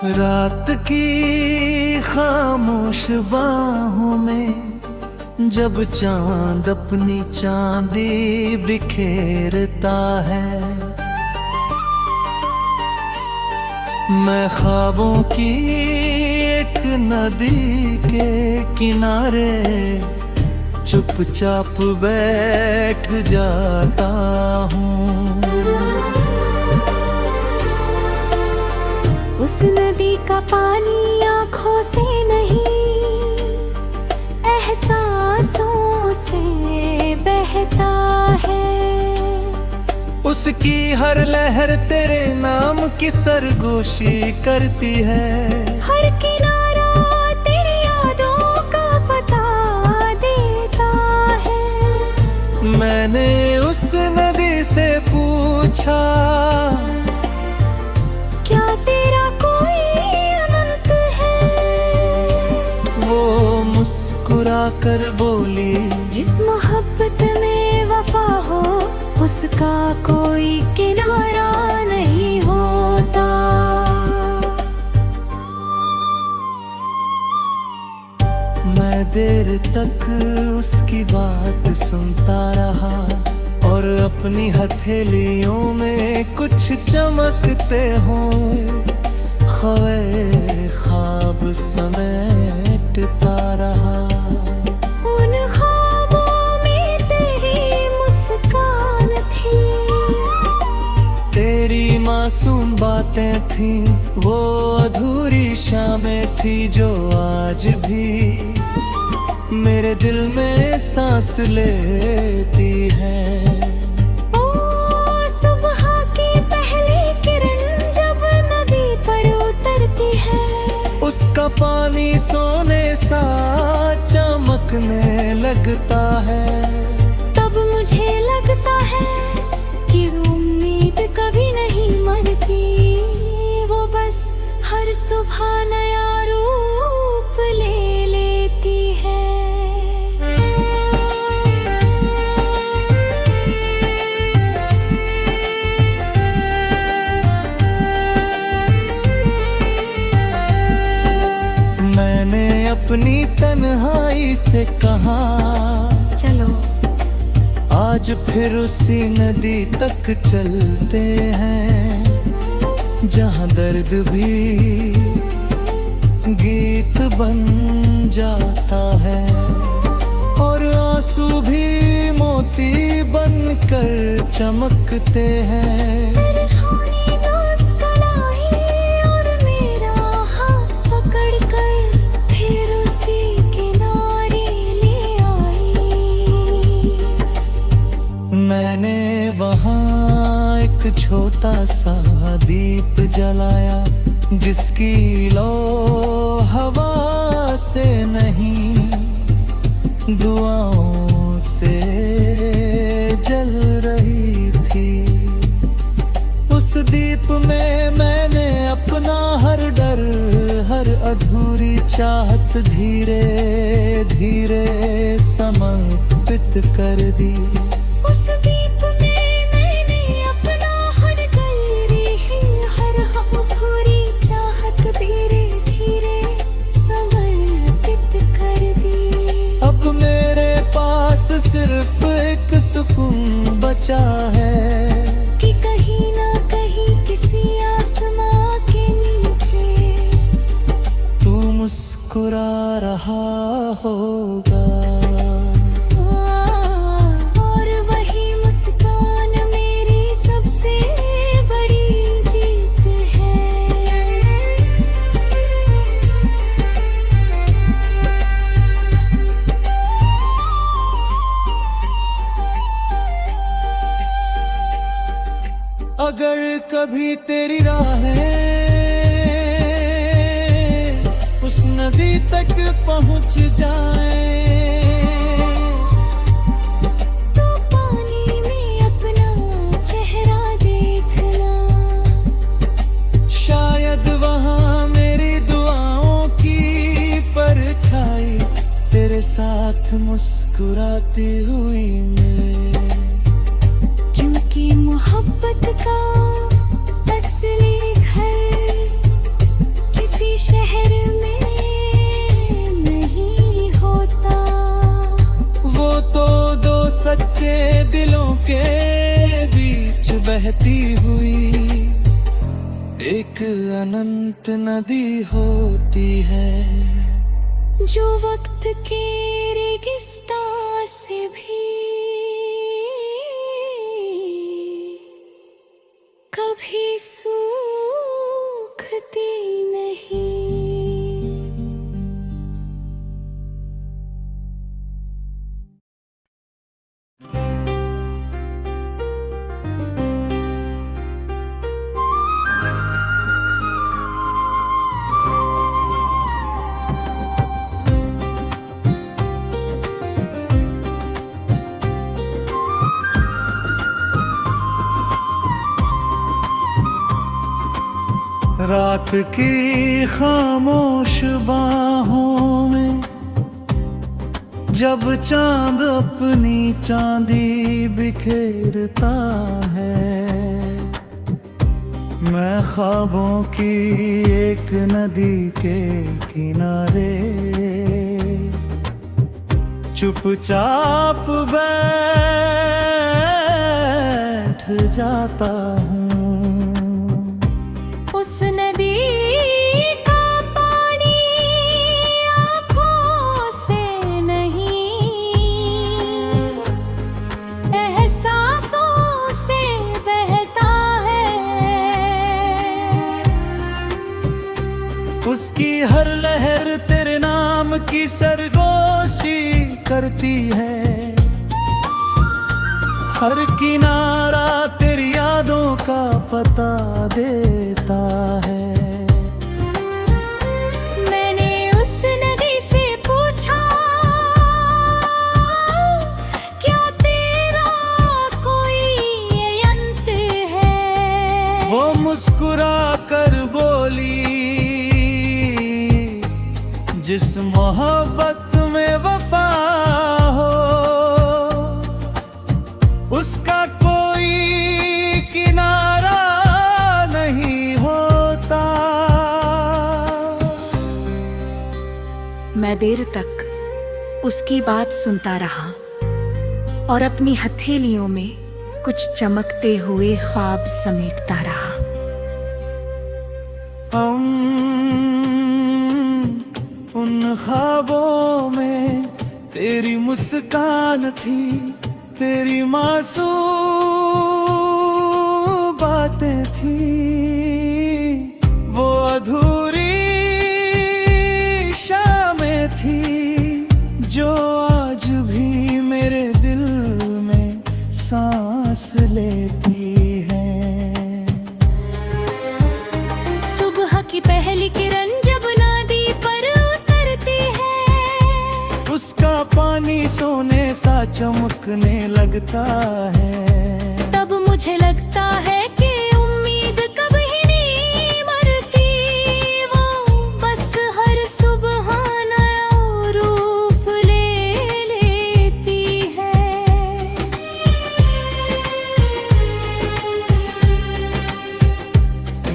रात की खामोश बाहों में जब चांद अपनी चांदी बिखेरता है, मैं ख्वाबों की एक नदी के किनारे चुपचाप बैठ जाता हूँ। उस नदी का पानी आँखों से नहीं, एहसासों से बहता है। उसकी हर लहर तेरे नाम की सरगोशी करती है। हर किनारा तेरी यादों का पता देता है। मैंने उस नदी से पूछा, क्या तेरा कोई अनंत है? वो मुस्कुरा कर बोली, जिस मोहब्बत में वफा हो उसका कोई किनारा नहीं होता। मैं देर तक उसकी बात सुनता रहा और अपनी हथेलियों में कुछ चमकते हुए ख्वाब समेटता रहा। उन ख्वाबों में तेरी मुस्कान थी, तेरी मासूम बातें थी, वो अधूरी शामें थी जो आज भी मेरे दिल में सांस लेती है। ओ सुबह की पहली किरण जब नदी पर उतरती है, उसका पानी सोने सा चमकने लगता है। तब मुझे लगता है कि उम्मीद कभी नहीं मरती, वो बस हर सुबह नया रूप ले लेती है। मैंने अपनी तन्हाई से कहा, चलो आज फिर उसी नदी तक चलते हैं, जहाँ दर्द भी गीत बन जाता है और आंसू भी मोती बनकर चमकते हैं। परेशानी मुस्कुराई और मेरा हाथ पकड़कर फिर उसी किनारे ले आई। मैंने वहाँ एक छोटा सा दीप जलाया, जिसकी लो हवा से नहीं दुआओं से जल रही थी। उस दीप में मैंने अपना हर डर, हर अधूरी चाहत धीरे धीरे समर्पित कर दी। उस दीप में मैंने अपना हर गलरी, हर अधूरी चाहत धीरे धीरे समर्पित कर दी। अब मेरे पास सिर्फ एक सुकून बचा है कि कहीं ना कहीं किसी आसमां के नीचे तू मुस्कुरा रहा होगा। और वही मुस्कान मेरी सबसे बड़ी जीत है। अगर कभी तेरी राहें उस नदी तक पहुंच जाएं, तो पानी में अपना चेहरा देखना, शायद वहाँ मेरी दुआओं की परछाई तेरे साथ मुस्कुराती हुई मिले। क्योंकि मोहब्बत का असली घर बहती हुई एक अनंत नदी होती है, जो वक्त के रेगिस्तान से भी कभी सूखती नहीं। रात की खामोश बाहों में जब चांद अपनी चांदी बिखेरता है, मैं ख्वाबों की एक नदी के किनारे चुपचाप बैठ जाता हूँ। उस नदी का पानी आँखों से नहीं, एहसासों से बहता है। उसकी हर लहर तेरे नाम की सरगोशी करती है, हर किनारा तेरी यादों का पता देता है। मैंने उस नदी से पूछा, क्या तेरा कोई अंत है? वो मुस्कुरा कर बोली, जिस मोहब्बत में वफा हो उसका कोई किनारा नहीं होता। मैं देर तक उसकी बात सुनता रहा और अपनी हथेलियों में कुछ चमकते हुए ख्वाब समेटता रहा। उन ख्वाबों में तेरी मुस्कान थी, तेरी मासूम बातें थी, वो अधूरी शामें थी जो आज भी मेरे दिल में सांस लेती हैं। सुबह की पहली किरण जब नदी पर उतरती है, उसका पानी सोने सा चमकने लगता है। तब मुझे लगता है कि उम्मीद कभी नहीं मरती, वो बस हर सुबह नया रूप ले लेती है।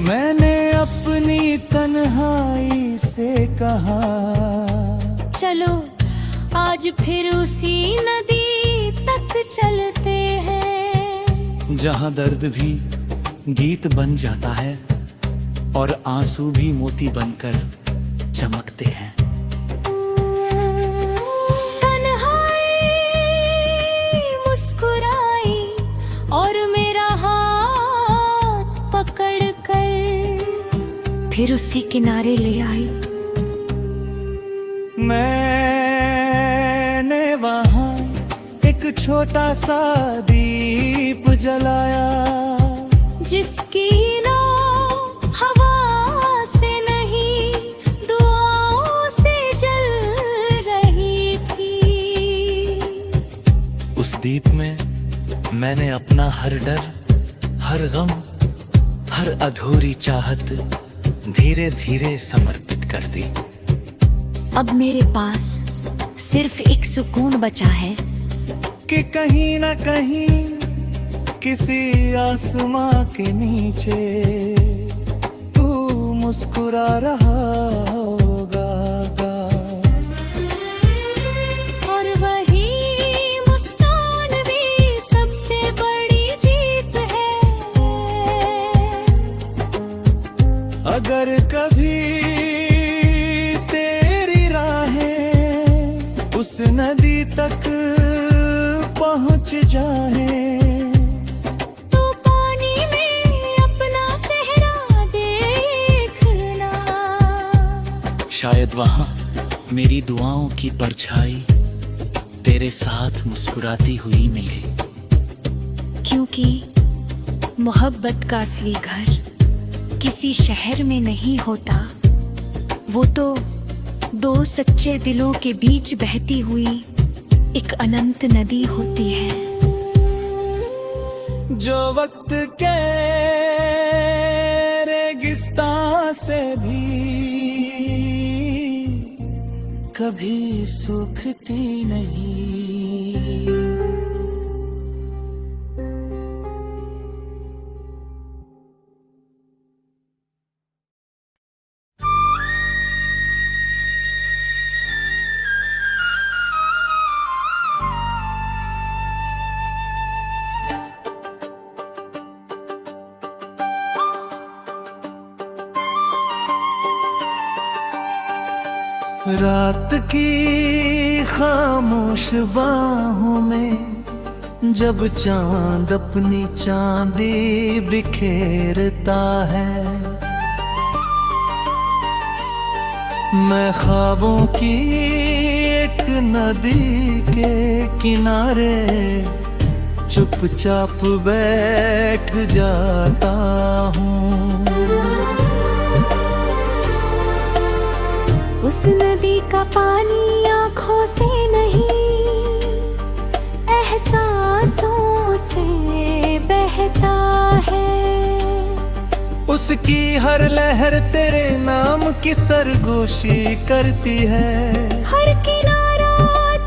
मैंने अपनी तन्हाई से कहा, चलो आज फिर उसी नदी तक चलते हैं, जहाँ दर्द भी गीत बन जाता है और आंसू भी मोती बनकर चमकते हैं। तन्हाई मुस्कुराई और मेरा हाथ पकड़कर फिर उसी किनारे ले आई। मैंने वहाँ एक छोटा सा दीप जलाया, जिसकी लौ हवा से नहीं दुआओं से जल रही थी। उस दीप में मैंने अपना हर डर, हर गम, हर अधूरी चाहत धीरे धीरे समर्पित कर दी। अब मेरे पास सिर्फ एक सुकून बचा है कि कहीं ना कहीं किसी आसमां के नीचे तू मुस्कुरा रहा होगा। और वही मुस्कान भी सबसे बड़ी जीत है। अगर कभी तेरी राहें उस नदी तक पहुंच जाए, तो पानी में अपना चेहरा देखना। शायद वहां मेरी दुआओं की परछाई तेरे साथ मुस्कुराती हुई मिले। क्योंकि मोहब्बत का असली घर किसी शहर में नहीं होता, वो तो दो सच्चे दिलों के बीच बहती हुई एक अनंत नदी होती है। जो वक्त के रेगिस्तान से भी कभी सूखती नहीं। रात की खामोश बाहों में जब चांद अपनी चांदी बिखेरता है, मैं ख्वाबों की एक नदी के किनारे चुपचाप बैठ जाता हूँ। उस नदी का पानी आँखों से नहीं, एहसासों से बहता है। उसकी हर लहर तेरे नाम की सरगोशी करती है। हर किनारा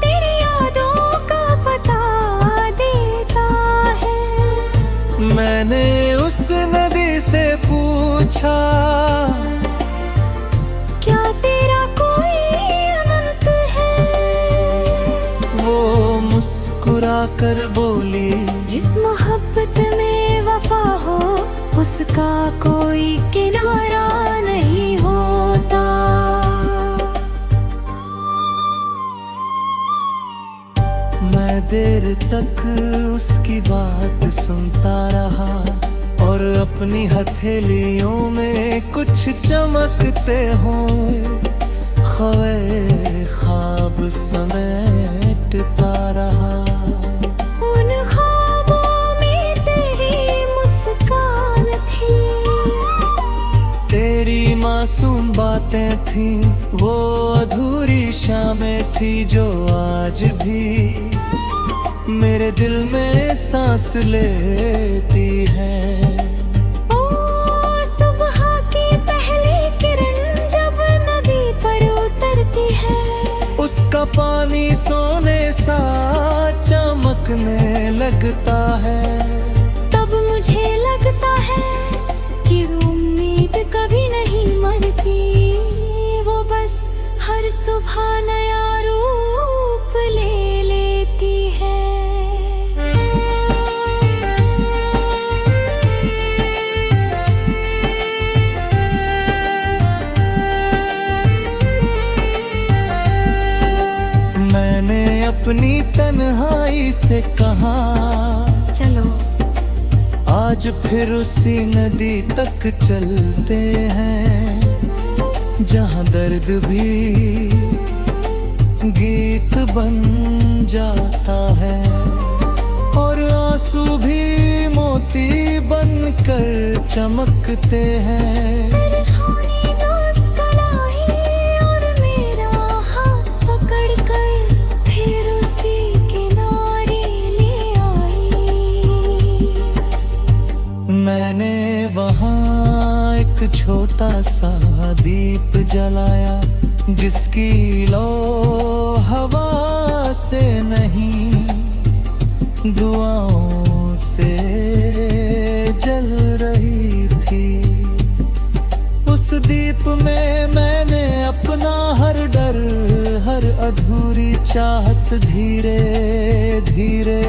तेरी यादों का पता देता है। मैंने उस नदी से पूछा, क्या तेरा कोई अनंत है? वो मुस्कुरा कर बोली, जिस मोहब्बत में वफा हो उसका कोई किनारा नहीं होता। मैं देर तक उसकी बात सुनता रहा और अपनी हथेलियों में कुछ चमकते हुए ख्वाब समेटता रहा। उन ख्वाबों में तेरी मुस्कान थी, तेरी मासूम बातें थी, वो अधूरी शामें थी जो आज भी मेरे दिल में सांस लेती है। उसका पानी सोने सा चमकने लगता है। तब मुझे लगता है कि उम्मीद कभी नहीं मरती, वो बस हर सुबह नया रूप ले लेती है। मैंने अपनी तन्हाई से कहा, चलो आज फिर उसी नदी तक चलते हैं, जहाँ दर्द भी गीत बन जाता है और आंसू भी मोती बनकर चमकते हैं। मैंने वहाँ एक छोटा सा दीप जलाया, जिसकी लो हवा से नहीं दुआओं से जल रही थी। उस दीप में मैंने अपना हर डर, हर अधूरी चाहत धीरे धीरे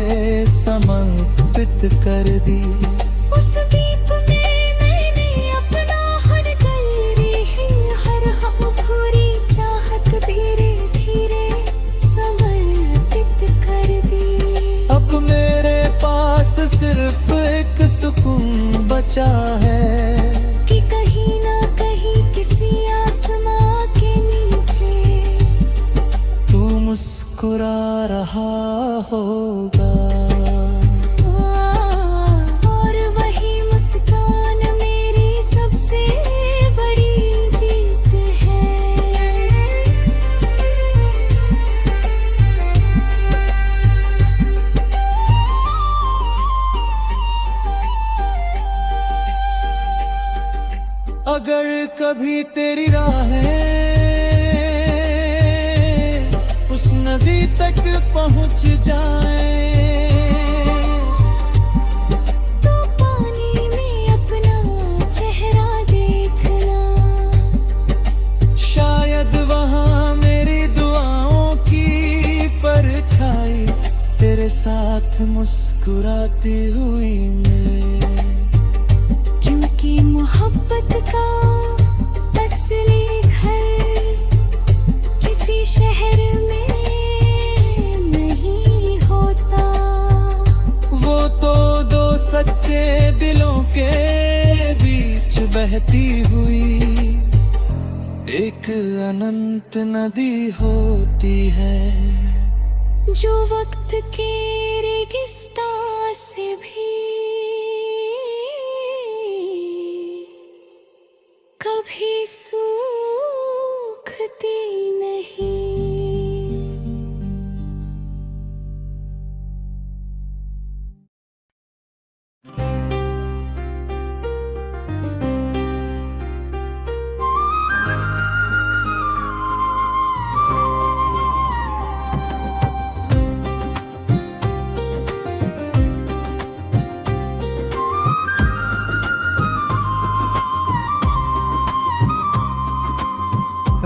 समर्पित कर दी। उस दीप में मैंने अपना हर गल, चाहे कि कहीं ना कहीं किसी आसमां के नीचे तू मुस्कुरा रहा होगा। और वही मुस्कान मेरी सबसे बड़ी जीत है। अगर कभी तेरी राहें उस नदी तक पहुंच जाए तो पानी में अपना चेहरा देखना, शायद वहां मेरी दुआओं की परछाई तेरे साथ मुस्कुराती हुई मिले। क्योंकि मोहब्बत का असली घर किसी शहर में नहीं होता। वो तो दो सच्चे दिलों के बीच बहती हुई एक अनंत नदी होती है, जो वक्त के रेगिस्तान से भी कभी सूखती नहीं।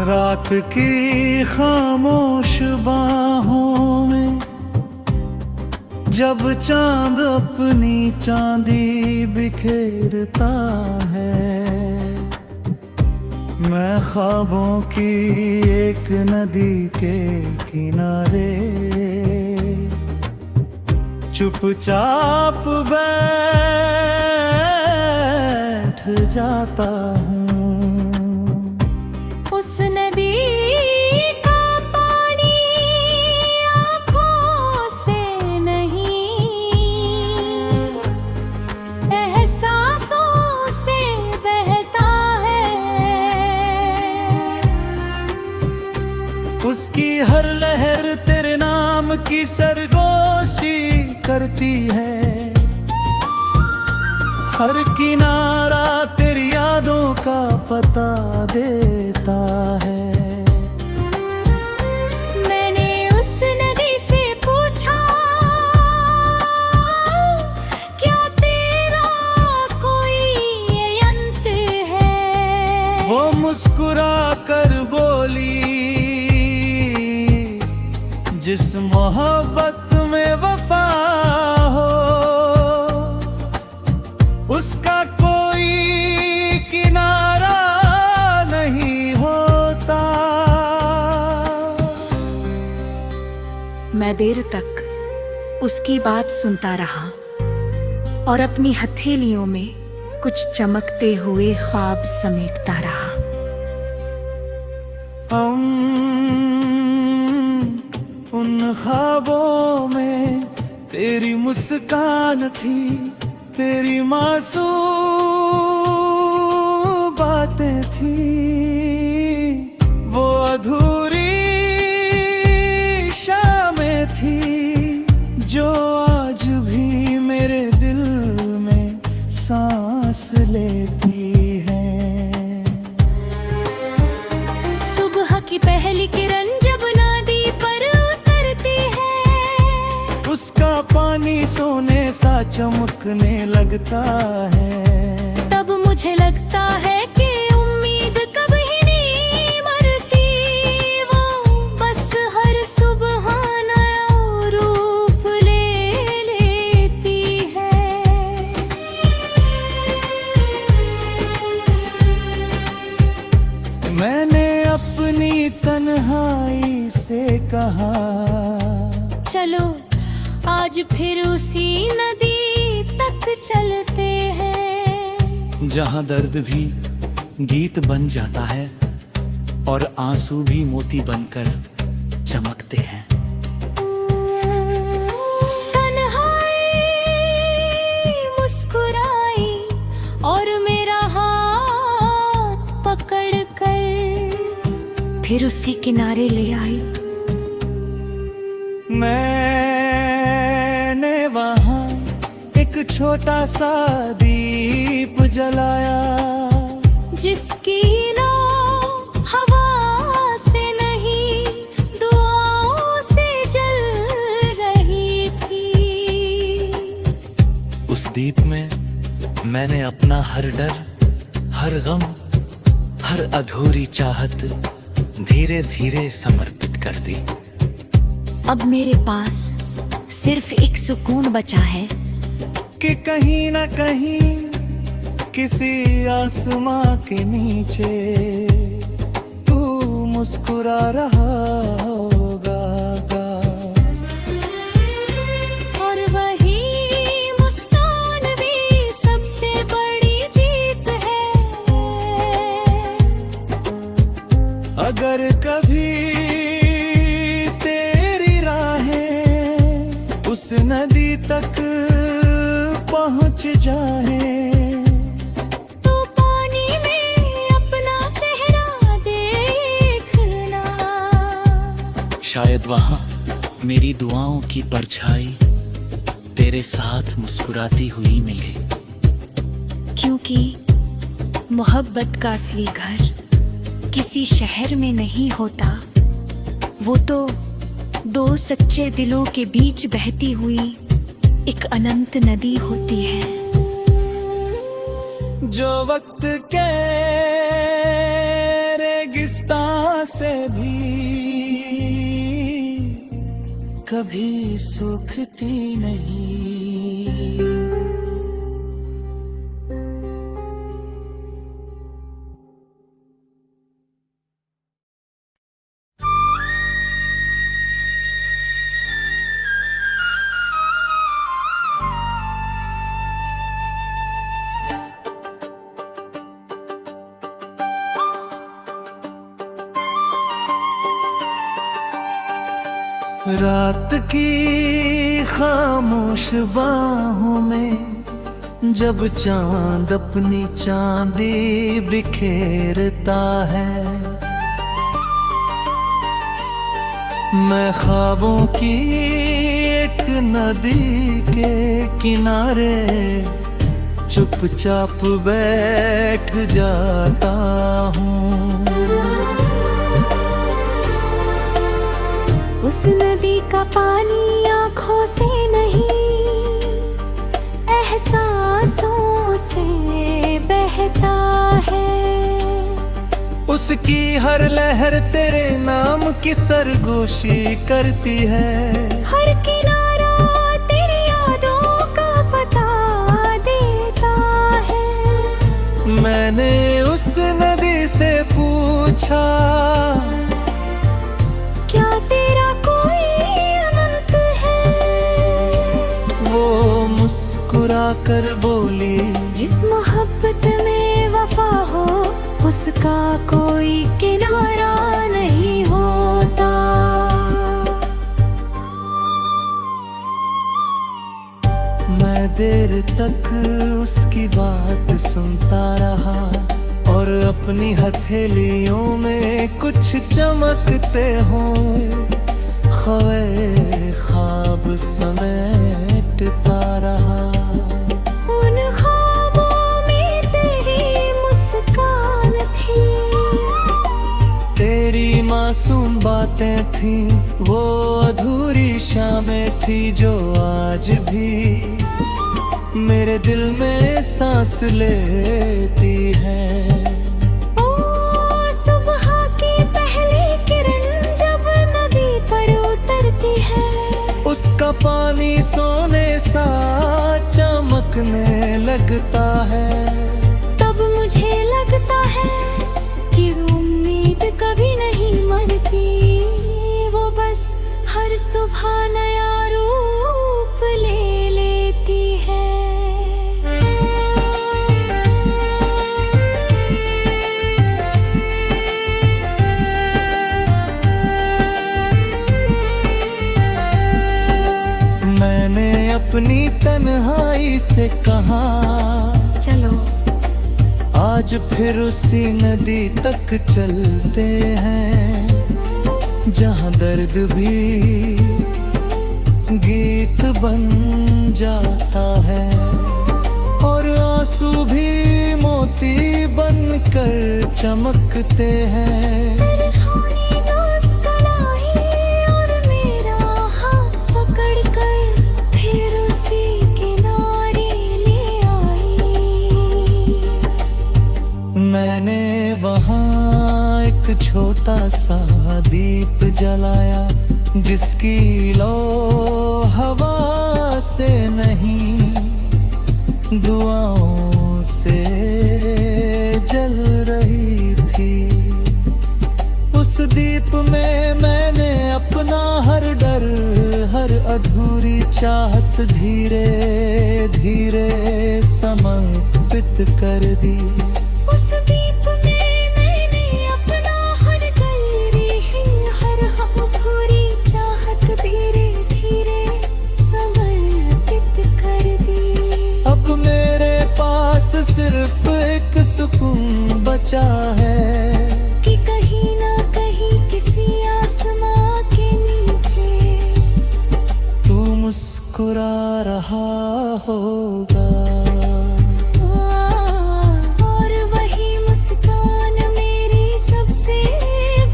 रात की खामोश बाहों में जब चांद अपनी चांदी बिखेरता है, मैं ख्वाबों की एक नदी के किनारे चुपचाप बैठ जाता हूँ। उस नदी का पानी आँखों से नहीं, एहसासों से बहता है। उसकी हर लहर तेरे नाम की सरगोशी करती है, हर किनारा तेरी यादों का पता देता है। मैंने उस नदी से पूछा, क्या तेरा कोई अंत है? वो मुस्कुरा कर बोली, जिस मोहब्बत में वफा हो उसका कोई किनारा नहीं होता। मैं देर तक उसकी बात सुनता रहा और अपनी हथेलियों में कुछ चमकते हुए ख्वाब समेटता रहा। उन ख्वाबों में तेरी मुस्कान थी, तेरी मासूम बातें थी, वो अधूरी शामें थी जो आज भी मेरे दिल में सांस लेती हैं। सुबह की पहली किरण जब नदी पर उतरती है, उसका पानी सोने सा चमकने लगता है। तब मुझे लगता है कि उम्मीद कभी नहीं मरती, वो बस हर सुबह नया रूप ले लेती है। मैंने अपनी तन्हाई से कहा, चलो आज फिर उसी नदी तक चलते हैं। जहां दर्द भी गीत बन जाता है और आंसू भी मोती बनकर चमकते हैं। मुस्कुराई और मेरा हाथ पकड़ कर फिर उसी किनारे ले आई। मैंने वहां एक छोटा सा दीप जलाया, जिसकी लो हवा से नहीं दुआओं से जल रही थी। उस दीप में मैंने अपना हर डर, हर गम, हर अधूरी चाहत धीरे धीरे समर्पित कर दी। अब मेरे पास सिर्फ एक सुकून बचा है कि कहीं ना कहीं किसी आसमां के नीचे तू मुस्कुरा रहा होगा। और वही मुस्कान भी सबसे बड़ी जीत है। अगर कभी तेरी राहें उस नदी तक पहुंच जाए तो पानी में अपना चेहरा देखना। शायद वहां मेरी दुआओं की परछाई तेरे साथ मुस्कुराती हुई मिले। क्योंकि मोहब्बत का असली घर किसी शहर में नहीं होता, वो तो दो सच्चे दिलों के बीच बहती हुई एक अनंत नदी होती है। जो वक्त के रेगिस्तान से भी कभी सूखती नहीं। रात की खामोश बाहों में जब चांद अपनी चांदी बिखेरता है, मैं ख्वाबों की एक नदी के किनारे चुपचाप बैठ जाता हूँ। उस नदी का पानी आँखों से नहीं एहसासों से बहता है। उसकी हर लहर तेरे नाम की सरगोशी करती है। हर किनारा तेरी यादों का पता देता है। मैंने उस नदी से पूछा, क्या तेरा कोई अनंत है? वो मुस्कुरा कर बोली, जिस मोहब्बत में वफा हो उसका कोई किनारा नहीं होता। मैं देर तक उसकी बात सुनता रहा और अपनी हथेलियों में कुछ चमकते हों ख्वाब समेटता रहा। उन ख्वाबों में तेरी मुस्कान थी, तेरी मासूम बातें थी, वो अधूरी शामें थी जो आज भी मेरे दिल में सांस लेती है। ओ सुबह की पहली किरण जब नदी पर उतरती है, उसका पानी सोने सा चमकने लगता है। तब मुझे लगता है कि उम्मीद कभी नहीं मरती, वो बस हर सुबह नया रूप ले लेती है। से कहा चलो आज फिर उसी नदी तक चलते हैं जहां दर्द भी गीत बन जाता है और आंसू भी मोती बनकर चमकते हैं। तरहानी मुस्कुराई और मेरा हाथ पकड़कर फिर उसी किनारे ले आई। मैंने वहाँ एक छोटा सा दीप जलाया जिसकी लो हवा से नहीं दुआओं से जल रही थी। उस दीप में मैंने अपना हर डर हर अधूरी चाहत धीरे धीरे समर्पित कर दी। उस दीप में मैंने अपना हर गलरी हर अधूरी चाहत धीरे धीरे समर्पित कर दी। अब मेरे पास सिर्फ एक सुकून बचा है कि कहीं ना कहीं किसी आसमां के नीचे तू मुस्कुरा रहा होगा। और वही मुस्कान मेरी सबसे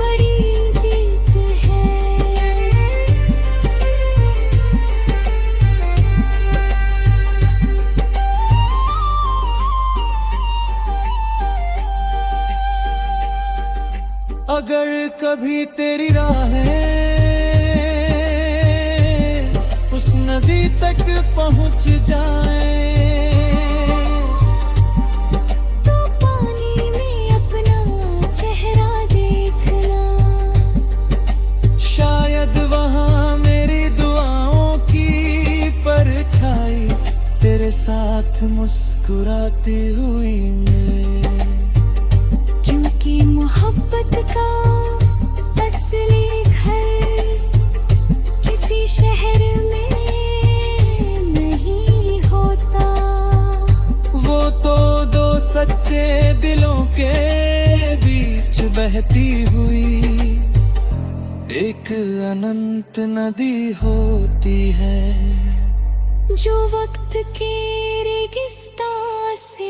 बड़ी जीत है। अगर कभी तेरी राहें उस नदी तक पहुंच जाएं तो पानी में अपना चेहरा देखना। शायद वहाँ मेरी दुआओं की परछाई तेरे साथ मुस्कुराती हुई मिले। क्योंकि मोहब्बत का असली घर किसी शहर में नहीं होता। वो तो दो सच्चे दिलों के बीच बहती हुई एक अनंत नदी होती है जो वक्त के रेगिस्तान से